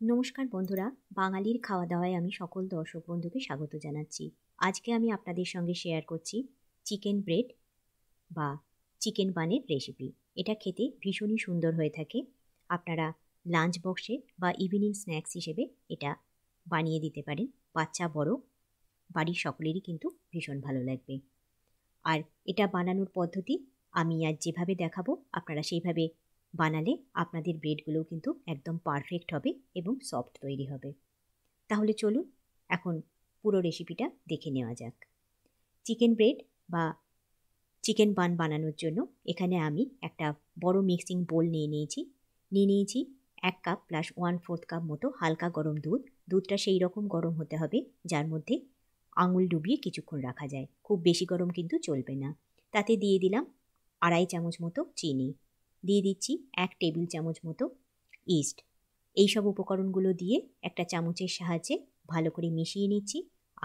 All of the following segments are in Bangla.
নমস্কার বন্ধুরা, বাঙালির খাওয়া দাওয়ায় আমি সকল দর্শক বন্ধুকে স্বাগত জানাচ্ছি। আজকে আমি আপনাদের সঙ্গে শেয়ার করছি চিকেন ব্রেড বা চিকেন বানের রেসিপি। এটা খেতে ভীষণই সুন্দর হয়ে থাকে। আপনারা লাঞ্চ বক্সে বা ইভিনিং স্ন্যাক্স হিসেবে এটা বানিয়ে দিতে পারেন। বাচ্চা বড় বাড়ির সকলেরই কিন্তু ভীষণ ভালো লাগবে। আর এটা বানানোর পদ্ধতি আমি আজ যেভাবে দেখাবো আপনারা সেইভাবে বানালে আপনাদের ব্রেডগুলোও কিন্তু একদম পারফেক্ট হবে এবং সফট তৈরি হবে। তাহলে চলুন এখন পুরো রেসিপিটা দেখে নেওয়া যাক। চিকেন ব্রেড বা চিকেন বান বানানোর জন্য এখানে আমি একটা বড় মিক্সিং বোল নিয়ে নিয়েছি 1 কাপ প্লাস 1/4 কাপ মতো হালকা গরম দুধ। দুধটা সেই রকম গরম হতে হবে যার মধ্যে আঙুল ডুবিয়ে কিছুক্ষণ রাখা যায়। খুব বেশি গরম কিন্তু চলবে না। তাতে দিয়ে দিলাম 2.5 চামচ মতো চিনি, দিয়ে দিচ্ছি 1 টেবিল চামচ মতো ইস্ট। এইসব উপকরণগুলো দিয়ে একটা চামচের সাহায্যে ভালো করে মিশিয়ে নিচ্ছি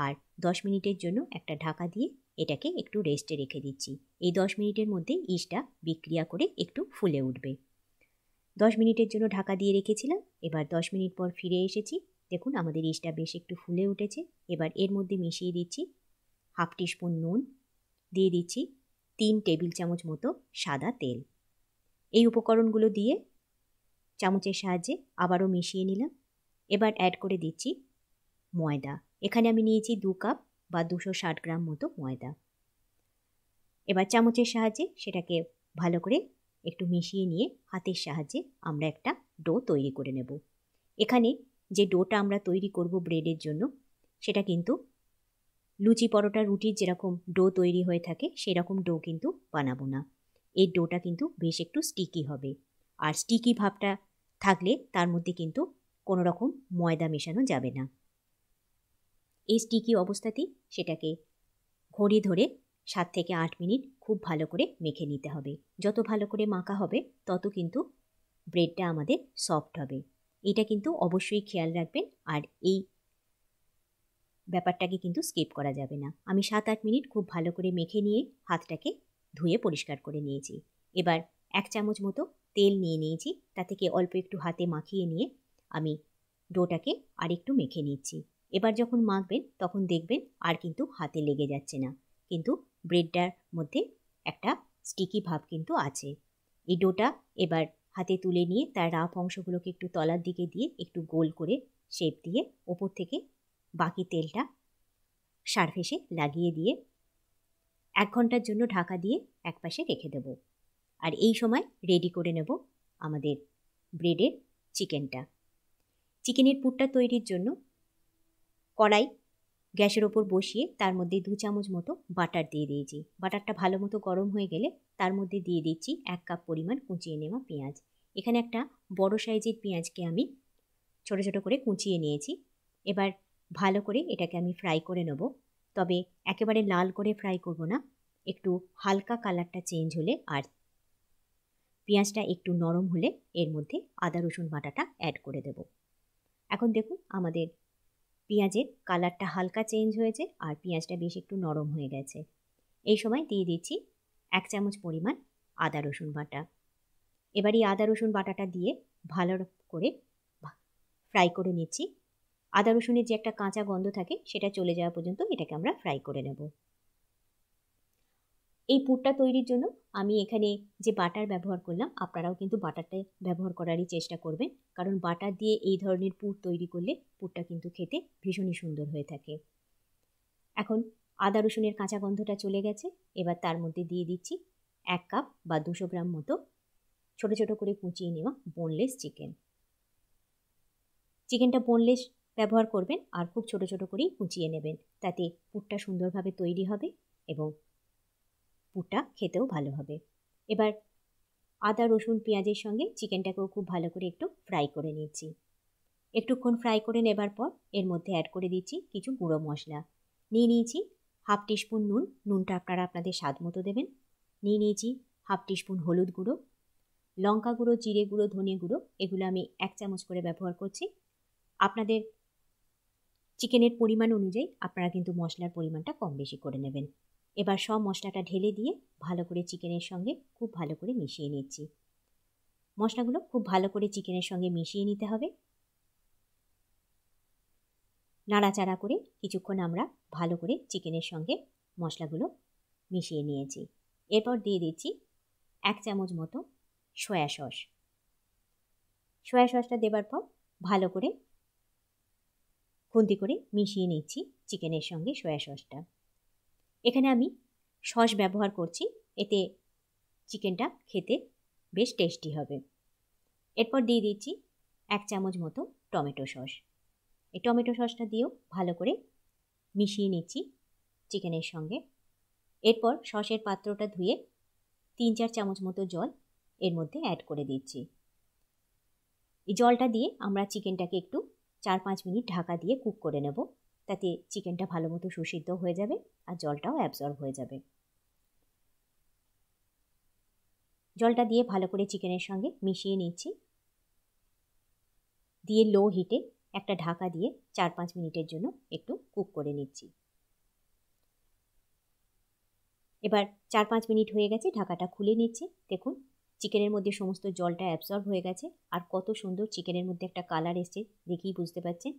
আর 10 মিনিটের জন্য একটা ঢাকা দিয়ে এটাকে একটু রেস্টে রেখে দিচ্ছি। এই 10 মিনিটের মধ্যে ইস্টটা বিক্রিয়া করে একটু ফুলে উঠবে। 10 মিনিটের জন্য ঢাকা দিয়ে রেখেছিলাম। এবার 10 মিনিট পর ফিরে এসেছি। দেখুন আমাদের ইস্টটা বেশ একটু ফুলে উঠেছে। এবার এর মধ্যে মিশিয়ে দিচ্ছি 1/2 টিস্পুন নুন, দিয়ে দিচ্ছি 3 টেবিল চামচ মতো সাদা তেল। এই উপকরণগুলো দিয়ে চামচের সাহায্যে আবারও মিশিয়ে নিলাম। এবার অ্যাড করে দিচ্ছি ময়দা। এখানে আমি নিয়েছি 2 কাপ বা 260 গ্রাম মতো ময়দা। এবার চামচের সাহায্যে সেটাকে ভালো করে একটু মিশিয়ে নিয়ে হাতের সাহায্যে আমরা একটা ডো তৈরি করে নেব। এখানে যে ডোটা আমরা তৈরি করব ব্রেডের জন্য সেটা কিন্তু লুচি পরোটা রুটির যেরকম ডো তৈরি হয়ে থাকে সেরকম ডো কিন্তু বানাবো না। এই ডোটা কিন্তু বেশ একটু স্টিকি হবে। আর স্টিকি ভাবটা থাকলে তার মধ্যে কিন্তু কোনো রকম ময়দা মেশানো যাবে না। এই স্টিকি অবস্থাতেই সেটাকে ঘড়ি ধরে 7 থেকে 8 মিনিট খুব ভালো করে মেখে নিতে হবে। যত ভালো করে মাখা হবে তত কিন্তু ব্রেডটা আমাদের সফট হবে। এটা কিন্তু অবশ্যই খেয়াল রাখবেন। আর এই ব্যাপারটাকে কিন্তু স্কিপ করা যাবে না। আমি 7-8 মিনিট খুব ভালো করে মেখে নিয়ে হাতটাকে ধুয়ে পরিষ্কার করে নিয়েছি। এবার 1 চামচ মতো তেল নিয়ে নিয়েছি। তা থেকে অল্প একটু হাতে মাখিয়ে নিয়ে আমি ডোটাকে আরেকটু মেখে নিচ্ছি। এবার যখন মাখবেন তখন দেখবেন আর কিন্তু হাতে লেগে যাচ্ছে না। কিন্তু ব্রেডটার মধ্যে একটা স্টিকি ভাব কিন্তু আছে। এই ডোটা এবার হাতে তুলে নিয়ে তার রাফ অংশগুলোকে একটু তলার দিকে দিয়ে একটু গোল করে শেপ দিয়ে ওপর থেকে বাকি তেলটা সারফেসে লাগিয়ে দিয়ে 1 ঘন্টার জন্য ঢাকা দিয়ে একপাশে রেখে দেব। আর এই সময় রেডি করে নেব আমাদের ব্রেডের চিকেনটা। চিকেনের পুরটা তৈরির জন্য কড়াই গ্যাসের ওপর বসিয়ে তার মধ্যে 2 চামচ মতো বাটার দিয়ে দিয়েছি। বাটারটা ভালো মতো গরম হয়ে গেলে তার মধ্যে দিয়ে দিচ্ছি 1 কাপ পরিমাণ কুচিয়ে নেওয়া পেঁয়াজ। এখানে একটা বড় সাইজের পেঁয়াজকে আমি ছোট ছোট করে কুচিয়ে নিয়েছি। এবার ভালো করে এটাকে আমি ফ্রাই করে নেব। তবে একেবারে লাল করে ফ্রাই করব না, একটু হালকা কালারটা চেঞ্জ হলে আর পেঁয়াজটা একটু নরম হলে এর মধ্যে আদা রসুন বাটাটা অ্যাড করে দেব। এখন দেখুন আমাদের পেঁয়াজের কালারটা হালকা চেঞ্জ হয়েছে আর পেঁয়াজটা বেশ একটু নরম হয়ে গেছে। এই সময় দিয়ে দিচ্ছি 1 চামচ পরিমাণ আদা রসুন বাটা। এবার এই আদা রসুন বাটাটা দিয়ে ভালো করে ফ্রাই করে নিচ্ছি। আদা রসুনের যে একটা কাঁচা গন্ধ থাকে সেটা চলে যাওয়া পর্যন্ত এটাকে আমরা ফ্রাই করে নেব। এই পুরটা তৈরির জন্য আমি এখানে যে বাটার ব্যবহার করলাম আপনারাও কিন্তু বাটারটা ব্যবহার করারই চেষ্টা করবেন, কারণ বাটার দিয়ে এই ধরনের পুর তৈরি করলে পুরটা কিন্তু খেতে ভীষণই সুন্দর হয়ে থাকে। এখন আদা রসুনের কাঁচা গন্ধটা চলে গেছে। এবার তার মধ্যে দিয়ে দিচ্ছি 1 কাপ বা 200 গ্রাম মতো ছোট ছোট করে কুচিয়ে নেওয়া বোনলেস চিকেন। চিকেনটা বোনলেস ব্যবহার করবেন আর খুব ছোট ছোট করেই কুচিয়ে নেবেন, তাতে পুরটা সুন্দরভাবে তৈরি হবে এবং পুরটা খেতেও ভালো হবে। এবার আদা রসুন পেঁয়াজের সঙ্গে চিকেনটাকেও খুব ভালো করে একটু ফ্রাই করে নিচ্ছি। একটুক্ষণ ফ্রাই করে নেবার পর এর মধ্যে অ্যাড করে দিচ্ছি কিছু গুঁড়ো মশলা। নিয়েছি 1/2 টিস্পুন নুন, নুনটা আপনারা আপনাদের স্বাদ মতো দেবেন। নিয়েছি 1/2 টিস্পুন হলুদ গুঁড়ো, লঙ্কা গুঁড়ো, জিরে গুঁড়ো, ধনে গুঁড়ো এগুলো আমি 1 চামচ করে ব্যবহার করছি। আপনাদের চিকেনের পরিমাণ অনুযায়ী আপনারা কিন্তু মশলার পরিমাণটা কম বেশি করে নেবেন। এবার সব মশলাটা ঢেলে দিয়ে ভালো করে চিকেনের সঙ্গে খুব ভালো করে মিশিয়ে নিচ্ছি। মশলাগুলো খুব ভালো করে চিকেনের সঙ্গে মিশিয়ে নিতে হবে। নাড়াচাড়া করে কিছুক্ষণ আমরা ভালো করে চিকেনের সঙ্গে মশলাগুলো মিশিয়ে নিয়েছি। এরপর দিয়ে দিচ্ছি 1 চামচ মতো সয়া সস। সয়া সসটা দেবার পর ভালো করে খুন্তি করে মিশিয়ে নিচ্ছি চিকেনের সঙ্গে সয়া সসটা। এখানে আমি সস ব্যবহার করছি, এতে চিকেনটা খেতে বেশ টেস্টি হবে। এরপর দিয়ে দিচ্ছি 1 চামচ মতো টমেটো সস। এই টমেটো সসটা দিয়েও ভালো করে মিশিয়ে নিচ্ছি চিকেনের সঙ্গে। এরপর সসের পাত্রটা ধুয়ে 3-4 চামচ মতো জল এর মধ্যে অ্যাড করে দিচ্ছি। এই জলটা দিয়ে আমরা চিকেনটাকে একটু 4-5 মিনিট ঢাকা দিয়ে কুক করে নেব, তাতে চিকেনটা ভালো মতো সুসিদ্ধ হয়ে যাবে আর জলটাও অ্যাবজর্ব হয়ে যাবে। জলটা দিয়ে ভালো করে চিকেনের সঙ্গে মিশিয়ে নিচ্ছি, দিয়ে লো হিটে একটা ঢাকা দিয়ে 4-5 মিনিটের জন্য একটু কুক করে নিচ্ছি। এবার 4-5 মিনিট হয়ে গেছে, ঢাকাটা খুলে নিচ্ছি। দেখুন চিকেনের মধ্যে সমস্ত জলটা অ্যাবজর্ব হয়ে গেছে আর কত সুন্দর চিকেনের মধ্যে একটা কালার এসছে, দেখেই বুঝতে পারছেন।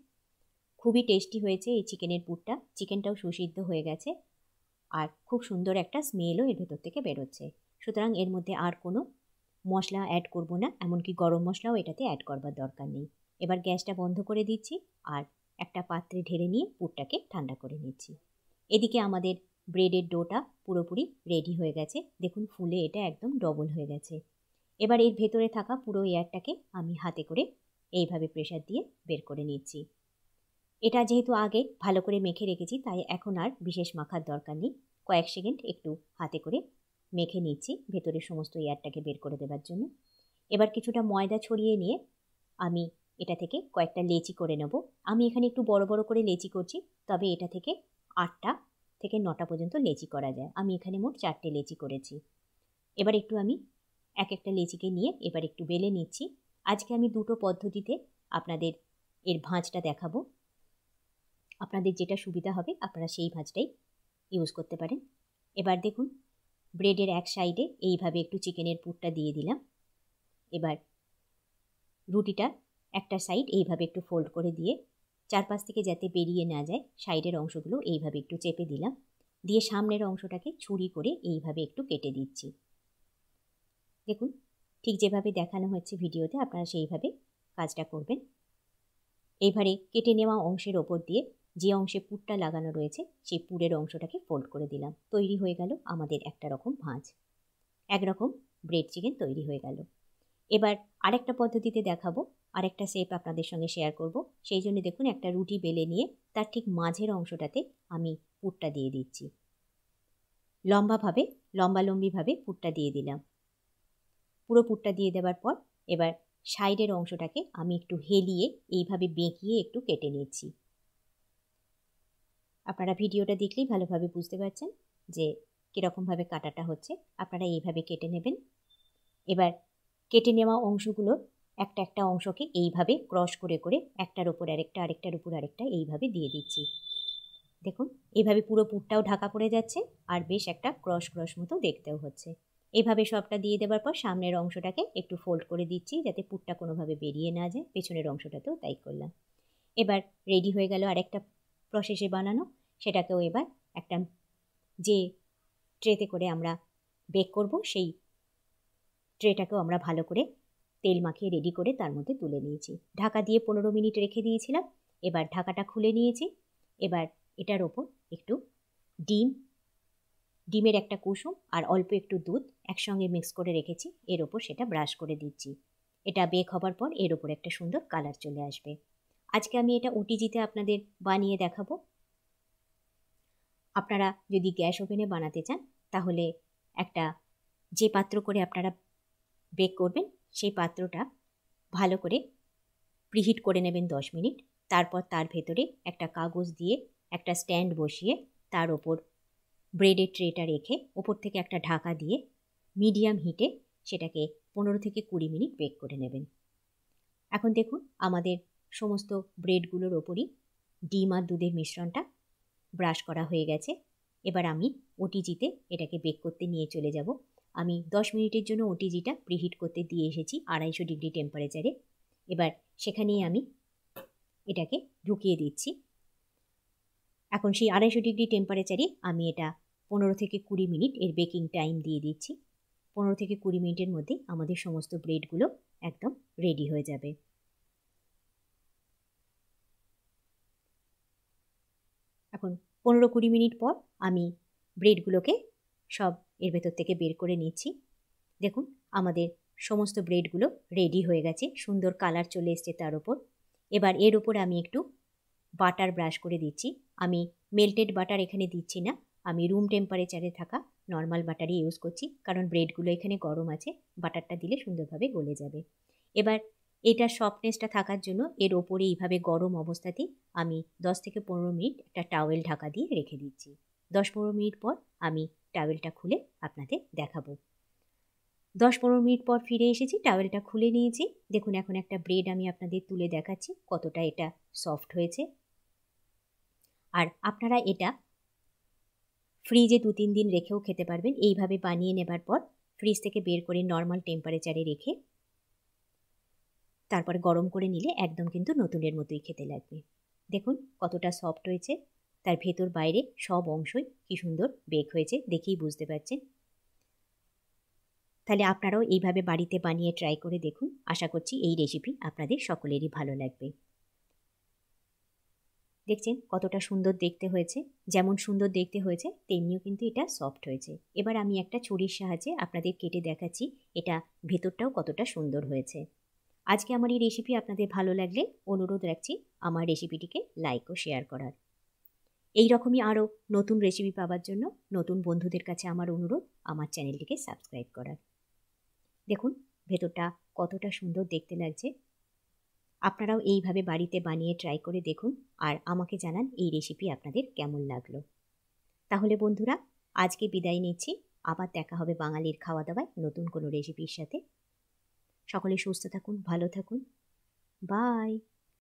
খুবই টেস্টি হয়েছে এই চিকেনের পুরটা, চিকেনটাও সুসিদ্ধ হয়ে গেছে আর খুব সুন্দর একটা স্মেলও এর ভেতর থেকে বেরোচ্ছে। সুতরাং এর মধ্যে আর কোনো মশলা অ্যাড করব না, এমনকি গরম মশলাও এটাতে অ্যাড করবার দরকার নেই। এবার গ্যাসটা বন্ধ করে দিচ্ছি আর একটা পাত্রে ঢেলে নিয়ে পুরটাকে ঠান্ডা করে নিচ্ছি। এদিকে আমাদের ব্রেডের ডোটা পুরোপুরি রেডি হয়ে গেছে। দেখুন ফুলে এটা একদম ডবল হয়ে গেছে। এবার এর ভেতরে থাকা পুরো এয়ারটাকে আমি হাতে করে এইভাবে প্রেসার দিয়ে বের করে নিচ্ছি। এটা যেহেতু আগে ভালো করে মেখে রেখেছি, তাই এখন আর বিশেষ মাখার দরকার নেই। কয়েক সেকেন্ড একটু হাতে করে মেখে নিচ্ছি ভেতরের সমস্ত এয়ারটাকে বের করে দেওয়ার জন্য। এবার কিছুটা ময়দা ছড়িয়ে নিয়ে আমি এটা থেকে কয়েকটা লেচি করে নেব। আমি এখানে একটু বড় বড় করে লেচি করছি, তবে এটা থেকে 8টা থেকে 9টা পর্যন্ত লেচি করা যায়। আমি এখানে মোট 4টে লেচি করেছি। এবার একটু আমি এক একটা লেচিকে নিয়ে এবার একটু বেলে নিচ্ছি। আজকে আমি দুটো পদ্ধতিতে আপনাদের এর ভাঁজটা দেখাবো। আপনাদের যেটা সুবিধা হবে আপনারা সেই ভাঁজটাই ইউজ করতে পারেন। এবার দেখুন ব্রেডের এক সাইডে এইভাবে একটু চিকেনের পুরটা দিয়ে দিলাম। এবার রুটিটা একটা সাইড এইভাবে একটু ফোল্ড করে দিয়ে চারপাশ থেকে যাতে বেরিয়ে না যায় সাইডের অংশগুলো এইভাবে একটু চেপে দিলাম, দিয়ে সামনের অংশটাকে ছুরি করে এইভাবে একটু কেটে দিচ্ছি। দেখুন ঠিক যেভাবে দেখানো হচ্ছে ভিডিওতে আপনারা সেইভাবে কাজটা করবেন। এইবারে কেটে নেওয়া অংশের ওপর দিয়ে যে অংশে পুরটা লাগানো রয়েছে সেই পুরের অংশটাকে ফোল্ড করে দিলাম। তৈরি হয়ে গেল আমাদের একটা রকম ভাঁজ, একরকম ব্রেড চিকেন তৈরি হয়ে গেল। এবার আরেকটা পদ্ধতিতে দেখাবো, আরেকটা শেপ আপনাদের সঙ্গে শেয়ার করব। সেই জন্য দেখুন একটা রুটি বেলে নিয়ে তার ঠিক মাঝের অংশটাতে আমি পুরটা দিয়ে দিচ্ছি। লম্বালম্বিভাবে পুরটা দিয়ে দিলাম। পুরো পুরটা দিয়ে দেওয়ার পর এবার সাইডের অংশটাকে আমি একটু হেলিয়ে এইভাবে বেঁকিয়ে একটু কেটে নিচ্ছি। আপনারা ভিডিওটা দেখলেই ভালোভাবে বুঝতে পারছেন যে কীরকমভাবে কাটাটা হচ্ছে। আপনারা এইভাবে কেটে নেবেন। এবার কেটে নেওয়া অংশগুলো একটা একটা অংশকে এইভাবে ক্রস করে করে একটার ওপর আরেকটা, আরেকটার উপর আরেকটা এইভাবে দিয়ে দিচ্ছি। দেখুন এইভাবে পুরো পুরটাও ঢাকা পড়ে যাচ্ছে আর বেশ একটা ক্রস ক্রস মতো দেখতেও হচ্ছে। এইভাবে সবটা দিয়ে দেওয়ার পর সামনের অংশটাকে একটু ফোল্ড করে দিচ্ছি যাতে পুরটা কোনোভাবে বেরিয়ে না যায়, পেছনের অংশটাতেও তাই করলাম। এবার রেডি হয়ে গেল আরেকটা প্রসেসে বানানো। সেটাকেও এবার একটা যে ট্রেতে করে আমরা বেক করব সেই ট্রেটাকেও আমরা ভালো করে তেল মাখিয়ে রেডি করে তার মধ্যে তুলে নিয়েছি। ঢাকা দিয়ে 15 মিনিট রেখে দিয়েছিলাম। এবার ঢাকাটা খুলে নিয়েছি। এবার এটার ওপর একটু ডিমের একটা কুসুম আর অল্প একটু দুধ একসঙ্গে মিক্স করে রেখেছি, এর ওপর সেটা ব্রাশ করে দিচ্ছি। এটা বেক হবার পর এর ওপর একটা সুন্দর কালার চলে আসবে। আজকে আমি এটা ওটিজিতে আপনাদের বানিয়ে দেখাবো। আপনারা যদি গ্যাস ওভেনে বানাতে চান তাহলে একটা যে পাত্র করে আপনারা বেক করবেন সেই পাত্রটা ভালো করে প্রিহিট করে নেবেন 10 মিনিট। তারপর তার ভেতরে একটা কাগজ দিয়ে একটা স্ট্যান্ড বসিয়ে তার ওপর ব্রেডের ট্রেটা রেখে ওপর থেকে একটা ঢাকা দিয়ে মিডিয়াম হিটে সেটাকে 15 থেকে 20 মিনিট বেক করে নেবেন। এখন দেখুন আমাদের সমস্ত ব্রেডগুলোর ওপরই ডিম আর দুধের মিশ্রণটা ব্রাশ করা হয়ে গেছে। এবার আমি ওটিজিতে এটাকে বেক করতে নিয়ে চলে যাব। আমি 10 মিনিটের জন্য ওটিজিটা প্রিহিট করতে দিয়ে এসেছি 250 ডিগ্রি টেম্পারেচারে। এবার সেখানেই আমি এটাকে ঢুকিয়ে দিচ্ছি। এখন সেই 250 টেম্পারেচারে আমি এটা 15 থেকে 20 মিনিট এর বেকিং টাইম দিয়ে দিচ্ছি। 15 থেকে 20 মিনিটের মধ্যে আমাদের সমস্ত ব্রেডগুলো একদম রেডি হয়ে যাবে। এখন 15-20 মিনিট পর আমি ব্রেডগুলোকে সব এর ভেতর থেকে বের করে নিচ্ছি। দেখুন আমাদের সমস্ত ব্রেডগুলো রেডি হয়ে গেছে, সুন্দর কালার চলে এসছে তার ওপর। এবার এর ওপর আমি একটু বাটার ব্রাশ করে দিচ্ছি। আমি মেল্টেড বাটার এখানে দিচ্ছি না, আমি রুম টেম্পারেচারে থাকা নর্মাল বাটারই ইউজ করছি, কারণ ব্রেডগুলো এখানে গরম আছে, বাটারটা দিলে সুন্দরভাবে গলে যাবে। এবার এটার সফটনেসটা থাকার জন্য এর ওপরে এইভাবে গরম অবস্থাতেই আমি 10 থেকে 15 মিনিট একটা টাওয়েল ঢাকা দিয়ে রেখে দিচ্ছি। 10-15 মিনিট পর আমি টাওয়েলটা খুলে আপনাদের দেখাবো। 10-15 মিনিট পর ফিরে এসেছি, টাওয়েলটা খুলে নিয়েছি। দেখুন এখন একটা ব্রেড আমি আপনাদের তুলে দেখাচ্ছি কতটা এটা সফট হয়েছে। আর আপনারা এটা ফ্রিজে 2-3 দিন রেখেও খেতে পারবেন। এইভাবে বানিয়ে নেবার পর ফ্রিজ থেকে বের করে নর্মাল টেম্পারেচারে রেখে তারপরে গরম করে নিলে একদম কিন্তু নতুনের মতোই খেতে লাগবে। দেখুন কতটা সফট হয়েছে, তার ভেতর বাইরে সব অংশই কি সুন্দর বেক হয়েছে, দেখেই বুঝতে পারছেন। তাহলে আপনারাও এইভাবে বাড়িতে বানিয়ে ট্রাই করে দেখুন। আশা করছি এই রেসিপি আপনাদের সকলেরই ভালো লাগবে। দেখছেন কতটা সুন্দর দেখতে হয়েছে, যেমন সুন্দর দেখতে হয়েছে তেমনিও কিন্তু এটা সফট হয়েছে। এবার আমি একটা ছুরির সাহায্যে আপনাদের কেটে দেখাচ্ছি এটা ভেতরটাও কতটা সুন্দর হয়েছে। আজকে আমার এই রেসিপি আপনাদের ভালো লাগলে অনুরোধ রাখছি আমার রেসিপিটিকে লাইক ও শেয়ার করার। এই রকমই আরও নতুন রেসিপি পাওয়ার জন্য নতুন বন্ধুদের কাছে আমার অনুরোধ আমার চ্যানেলটিকে সাবস্ক্রাইব করার। দেখুন ভেতরটা কতটা সুন্দর দেখতে লাগছে। আপনারাও এইভাবে বাড়িতে বানিয়ে ট্রাই করে দেখুন আর আমাকে জানান এই রেসিপি আপনাদের কেমন লাগলো। তাহলে বন্ধুরা আজকে বিদায় নিচ্ছি, আবার দেখা হবে বাঙালির খাওয়া দাওয়ায় নতুন কোনো রেসিপির সাথে। সকলে সুস্থ থাকুন, ভালো থাকুন, বাই।